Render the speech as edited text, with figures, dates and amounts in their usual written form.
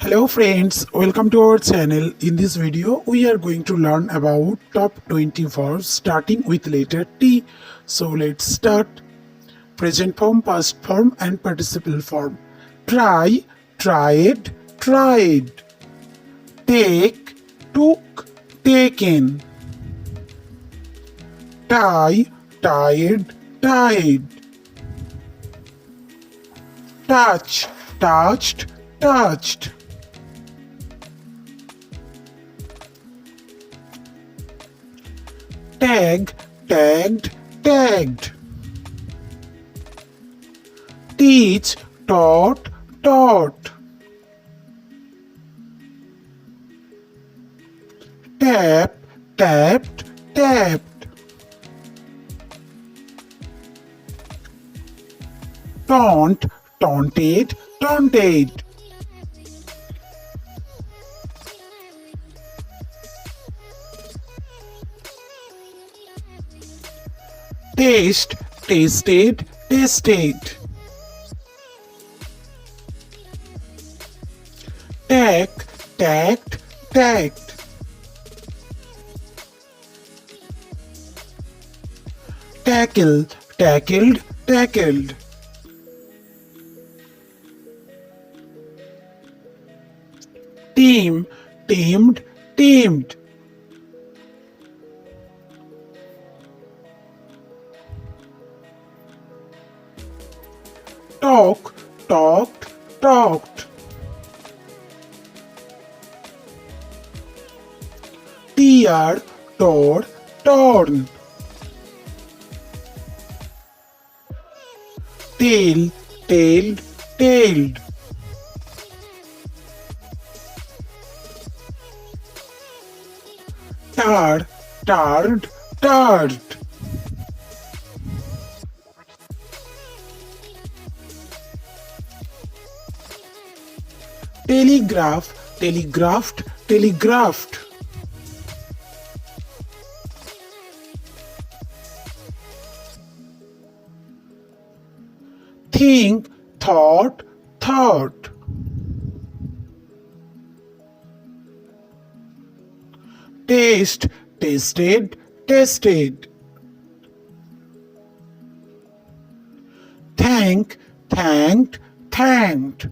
Hello friends, welcome to our channel. In this video, we are going to learn about top 20 verbs starting with letter T. So let's start. Present form, past form and participle form. Try, tried, tried. Take, took, taken. Tie, tied, tied. Touch, touched, touched. Tag, tagged, tagged. Teach, taught, taught. Tap, tapped, tapped. Taunt, taunted, taunted. Taste, tasted, tasted. Tack, tacked, tacked. Tackle, tackled, tackled. Team, teamed, teamed. Talk, talked, talked. Tear, tore, torn. Tail, tailed, tailed. Tar, tarred, tarred. Telegraph, telegraphed, telegraphed. Think, thought, thought. Taste, tasted, tasted. Thank, thanked, thanked.